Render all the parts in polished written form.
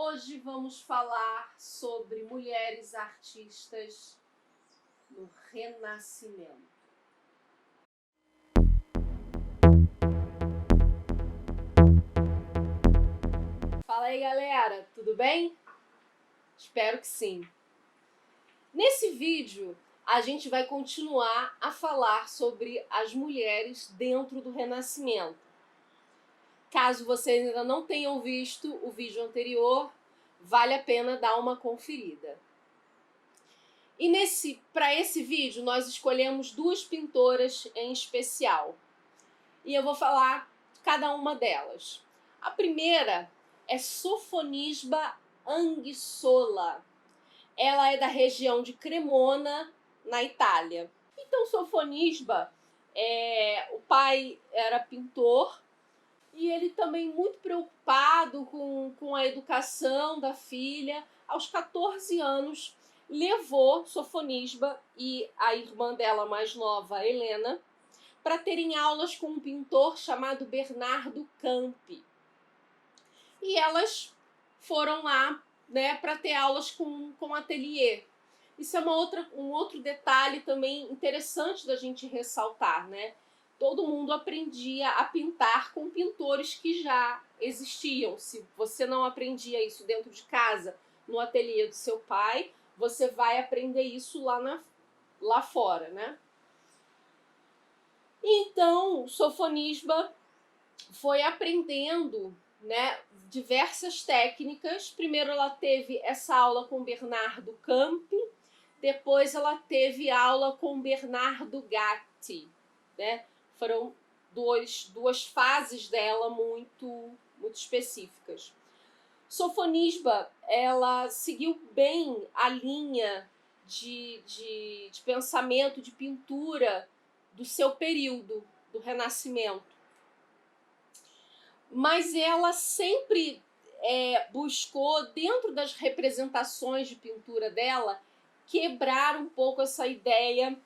Hoje vamos falar sobre mulheres artistas no Renascimento. Fala aí, galera, tudo bem? Espero que sim. Nesse vídeo, a gente vai continuar a falar sobre as mulheres dentro do Renascimento. Caso vocês ainda não tenham visto o vídeo anterior, vale a pena dar uma conferida. E para esse vídeo, nós escolhemos duas pintoras em especial. E eu vou falar de cada uma delas. A primeira é Sofonisba Anguissola. Ela é da região de Cremona, na Itália. Então, Sofonisba, o pai era pintor e ele também muito preocupado com a educação da filha. Aos 14 anos, levou Sofonisba e a irmã dela mais nova, Helena, para terem aulas com um pintor chamado Bernardo Campi. E elas foram lá, né, para ter aulas com ateliê. Isso é um outro detalhe também interessante da gente ressaltar, né? Todo mundo aprendia a pintar com pintores que já existiam. Se você não aprendia isso dentro de casa, no ateliê do seu pai, você vai aprender isso lá fora, né? Então, Sofonisba foi aprendendo, né, diversas técnicas. Primeiro ela teve essa aula com Bernardo Campi, depois ela teve aula com Bernardo Gatti, né? Foram duas fases dela muito específicas. Sofonisba, ela seguiu bem a linha de pensamento, de pintura do seu período, do Renascimento. Mas ela sempre buscou, dentro das representações de pintura dela, quebrar um pouco essa ideia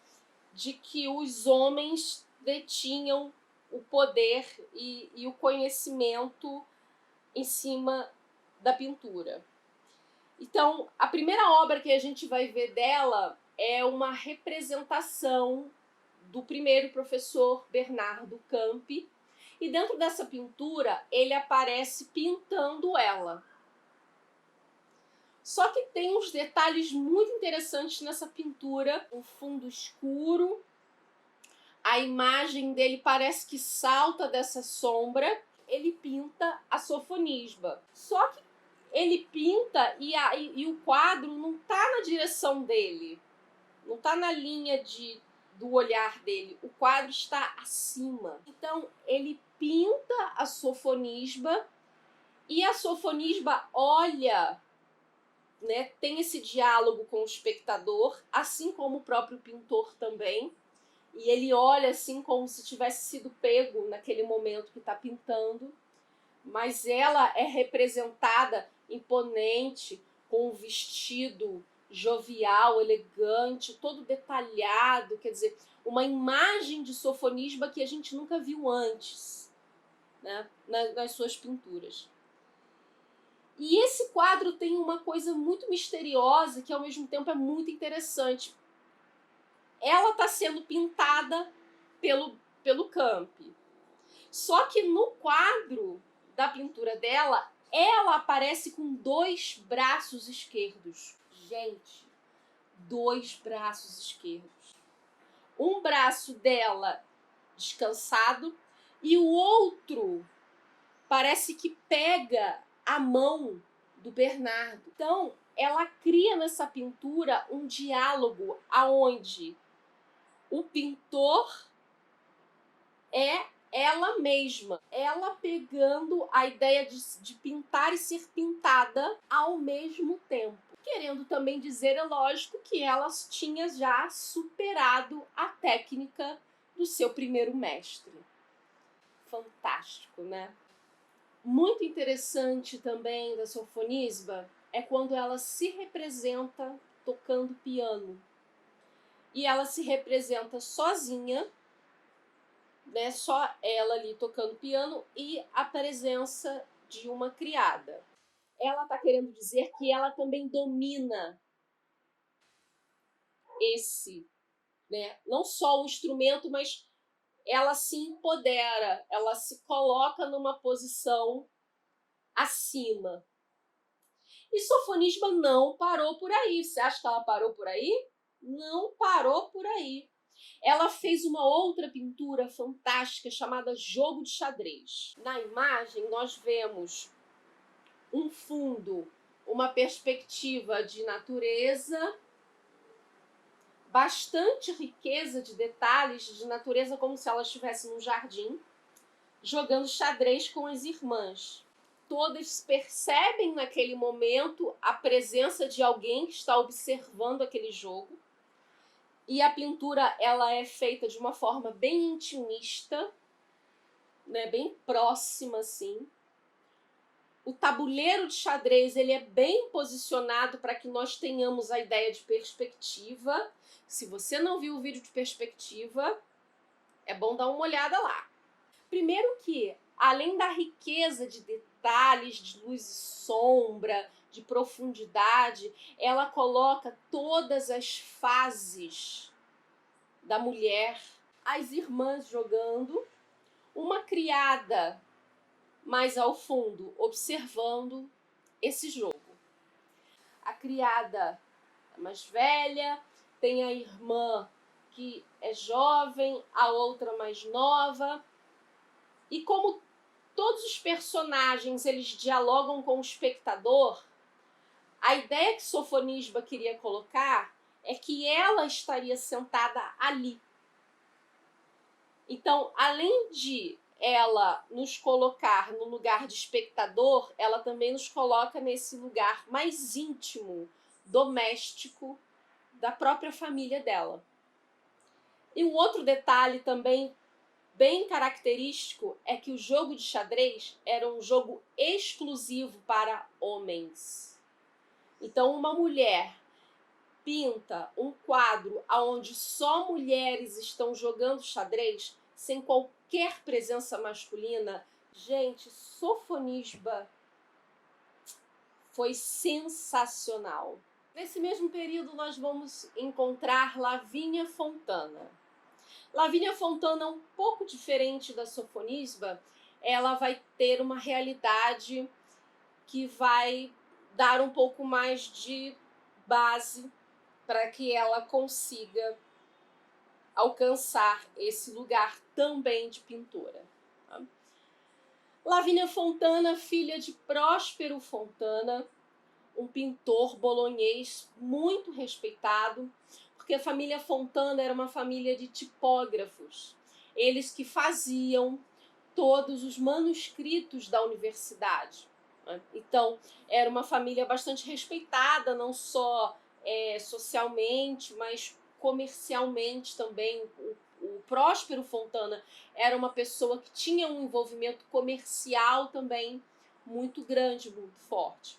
de que os homens detinham o poder e o conhecimento em cima da pintura. Então, a primeira obra que a gente vai ver dela é uma representação do primeiro professor Bernardo Campi, e dentro dessa pintura ele aparece pintando ela. Só que tem uns detalhes muito interessantes nessa pintura, um fundo escuro, a imagem dele parece que salta dessa sombra, ele pinta a Sofonisba. Só que ele pinta e o quadro não está na direção dele, não está na linha do olhar dele, o quadro está acima. Então ele pinta a Sofonisba e a Sofonisba olha, né, tem esse diálogo com o espectador, assim como o próprio pintor também, e ele olha assim como se tivesse sido pego naquele momento que está pintando, mas ela é representada imponente, com um vestido jovial, elegante, todo detalhado, quer dizer, uma imagem de Sofonisba que a gente nunca viu antes, né, nas suas pinturas. E esse quadro tem uma coisa muito misteriosa que ao mesmo tempo é muito interessante. Ela está sendo pintada pelo Campi. Só que no quadro da pintura dela, ela aparece com 2 braços esquerdos. Gente, 2 braços esquerdos. Um braço dela descansado e o outro parece que pega a mão do Bernardo. Então, ela cria nessa pintura um diálogo aonde o pintor é ela mesma, ela pegando a ideia de pintar e ser pintada ao mesmo tempo. Querendo também dizer, é lógico, que ela tinha já superado a técnica do seu primeiro mestre. Fantástico, né? Muito interessante também da Sofonisba é quando ela se representa tocando piano. E ela se representa sozinha, né, só ela ali tocando piano e a presença de uma criada. ela está querendo dizer que ela também domina esse, né? Não só o instrumento, mas ela se empodera, ela se coloca numa posição acima. E Sofonisba não parou por aí. Você acha que ela parou por aí? Não parou por aí. Ela fez uma outra pintura fantástica chamada Jogo de Xadrez. Na imagem, nós vemos um fundo, uma perspectiva de natureza, bastante riqueza de detalhes de natureza, como se ela estivesse num jardim, jogando xadrez com as irmãs. Todas percebem naquele momento a presença de alguém que está observando aquele jogo. E a pintura ela é feita de uma forma bem intimista, né, bem próxima assim. O tabuleiro de xadrez ele é bem posicionado para que nós tenhamos a ideia de perspectiva. Se você não viu o vídeo de perspectiva, é bom dar uma olhada lá. Primeiro que, além da riqueza de detalhes, de luz e sombra, de profundidade, ela coloca todas as fases da mulher, as irmãs jogando, uma criada mais ao fundo observando esse jogo. A criada mais velha, tem a irmã que é jovem, a outra mais nova. E como todos os personagens eles dialogam com o espectador, a ideia que Sofonisba queria colocar é que ela estaria sentada ali. Então, além de ela nos colocar no lugar de espectador, ela também nos coloca nesse lugar mais íntimo, doméstico, da própria família dela. E um outro detalhe também bem característico é que o jogo de xadrez era um jogo exclusivo para homens. Então, uma mulher pinta um quadro onde só mulheres estão jogando xadrez, sem qualquer presença masculina. Gente, Sofonisba foi sensacional. Nesse mesmo período, nós vamos encontrar Lavínia Fontana. Lavínia Fontana, um pouco diferente da Sofonisba, ela vai ter uma realidade que vai dar um pouco mais de base para que ela consiga alcançar esse lugar também de pintora. Tá? Lavínia Fontana, filha de Próspero Fontana, um pintor bolonhês muito respeitado, porque a família Fontana era uma família de tipógrafos. Eles que faziam todos os manuscritos da universidade. Né? Então, era uma família bastante respeitada, não só socialmente, mas comercialmente também. O Próspero Fontana era uma pessoa que tinha um envolvimento comercial também muito grande, muito forte.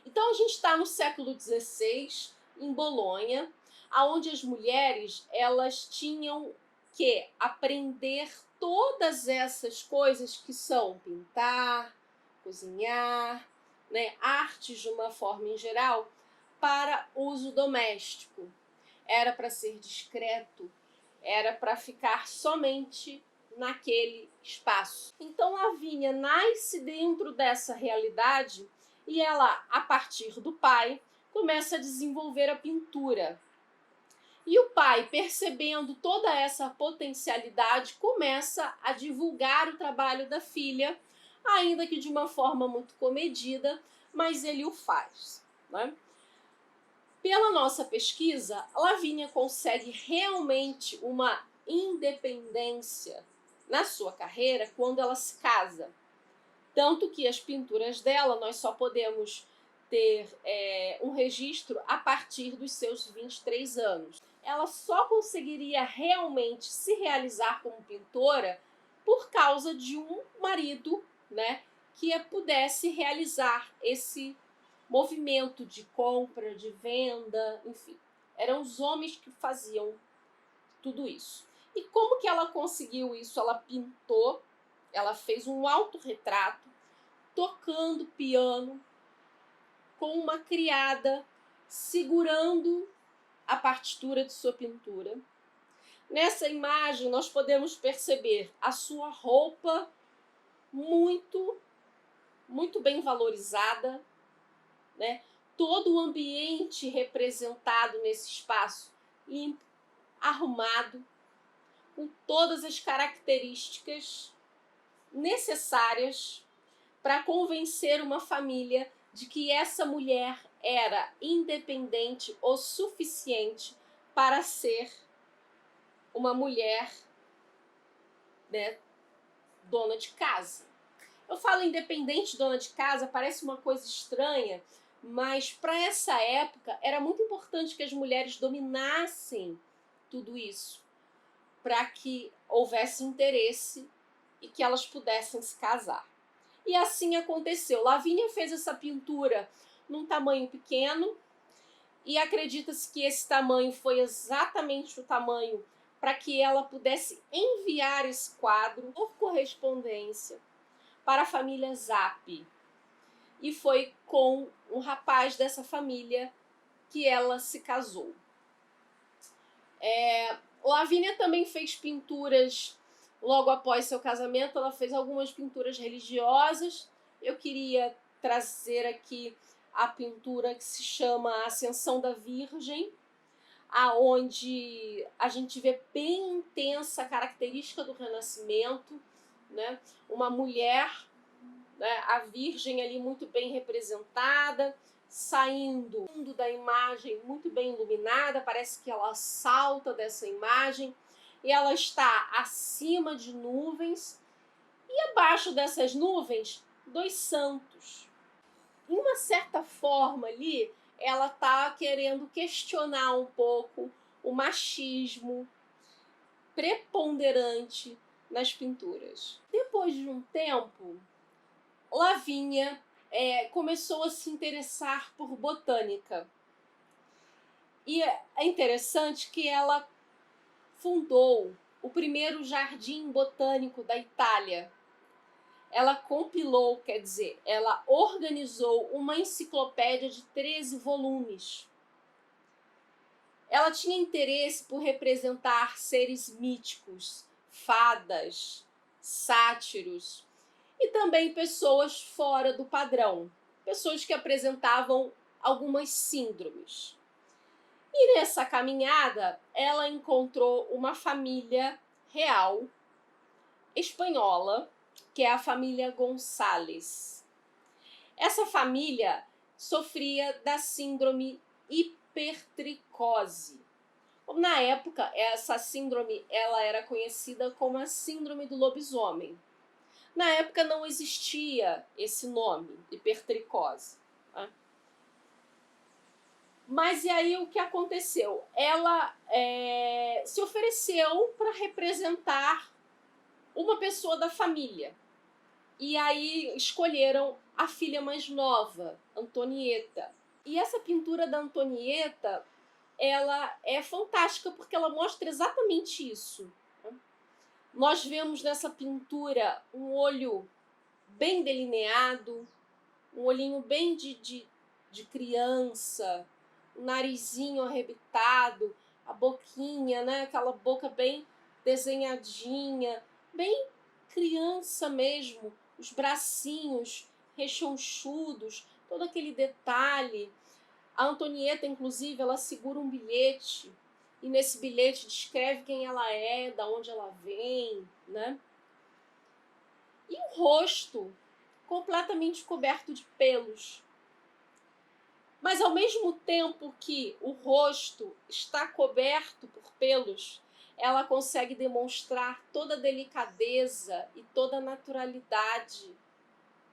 Então, a gente está no século XVI, em Bolonha, onde as mulheres elas tinham que aprender todas essas coisas que são pintar, cozinhar, né, artes de uma forma em geral, para uso doméstico. Era para ser discreto, era para ficar somente naquele espaço. Então, Lavínia nasce dentro dessa realidade e ela, a partir do pai, começa a desenvolver a pintura. E o pai, percebendo toda essa potencialidade, começa a divulgar o trabalho da filha, ainda que de uma forma muito comedida, mas ele o faz. Né? Pela nossa pesquisa, a Lavínia consegue realmente uma independência na sua carreira quando ela se casa. Tanto que as pinturas dela nós só podemos ter um registro a partir dos seus 23 anos. Ela só conseguiria realmente se realizar como pintora por causa de um marido, né, que pudesse realizar esse movimento de compra, de venda, enfim. Eram os homens que faziam tudo isso. E como que ela conseguiu isso? Ela pintou, ela fez um autorretrato tocando piano com uma criada segurando a partitura de sua pintura. Nessa imagem, nós podemos perceber a sua roupa muito bem valorizada, né? Todo o ambiente representado nesse espaço limpo, arrumado, com todas as características necessárias para convencer uma família de que essa mulher era independente o suficiente para ser uma mulher, né, dona de casa. Eu falo independente, dona de casa, parece uma coisa estranha, mas para essa época era muito importante que as mulheres dominassem tudo isso, para que houvesse interesse e que elas pudessem se casar. E assim aconteceu. Lavínia fez essa pintura num tamanho pequeno e acredita-se que esse tamanho foi exatamente o tamanho para que ela pudesse enviar esse quadro por correspondência para a família Zappi. E foi com um rapaz dessa família que ela se casou. Lavínia também fez pinturas logo após seu casamento. Ela fez algumas pinturas religiosas. Eu queria trazer aqui a pintura que se chama Ascensão da Virgem, aonde a gente vê bem intensa a característica do Renascimento, né? Uma mulher, né, a Virgem ali muito bem representada, saindo da imagem muito bem iluminada, parece que ela salta dessa imagem e ela está acima de nuvens e abaixo dessas nuvens, dois santos. Em uma certa forma ali, ela está querendo questionar um pouco o machismo preponderante nas pinturas. Depois de um tempo, Lavínia começou a se interessar por botânica. E é interessante que ela fundou o primeiro jardim botânico da Itália. Ela compilou, quer dizer, ela organizou uma enciclopédia de 13 volumes. Ela tinha interesse por representar seres míticos, fadas, sátiros e também pessoas fora do padrão, pessoas que apresentavam algumas síndromes. E nessa caminhada, ela encontrou uma família real espanhola, que é a família Gonçalves. Essa família sofria da síndrome hipertricose. Na época, essa síndrome ela era conhecida como a síndrome do lobisomem. Na época não existia esse nome, hipertricose. Tá? Mas e aí o que aconteceu? Ela se ofereceu para representar uma pessoa da família. E aí escolheram a filha mais nova, Antonieta. E essa pintura da Antonieta, ela é fantástica porque ela mostra exatamente isso. Nós vemos nessa pintura um olho bem delineado, um olhinho bem de criança, o narizinho arrebitado, a boquinha, né? Aquela boca bem desenhadinha, bem criança mesmo, os bracinhos rechonchudos, todo aquele detalhe. A Antonieta, inclusive, ela segura um bilhete e nesse bilhete descreve quem ela é, da onde ela vem, né? E o rosto completamente coberto de pelos. Mas ao mesmo tempo que o rosto está coberto por pelos, ela consegue demonstrar toda a delicadeza e toda a naturalidade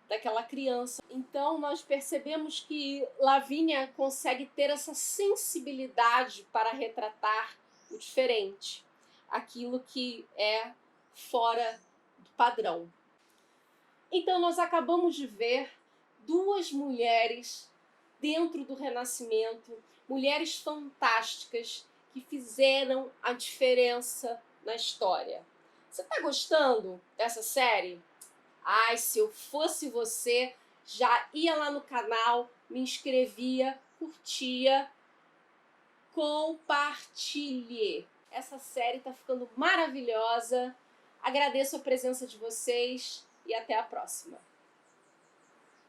daquela criança. Então nós percebemos que Lavínia consegue ter essa sensibilidade para retratar o diferente, aquilo que é fora do padrão. Então nós acabamos de ver duas mulheres dentro do Renascimento, mulheres fantásticas que fizeram a diferença na história. Você está gostando dessa série? Ai, se eu fosse você, já ia lá no canal, me inscrevia, curtia, compartilhe. Essa série tá ficando maravilhosa. Agradeço a presença de vocês e até a próxima.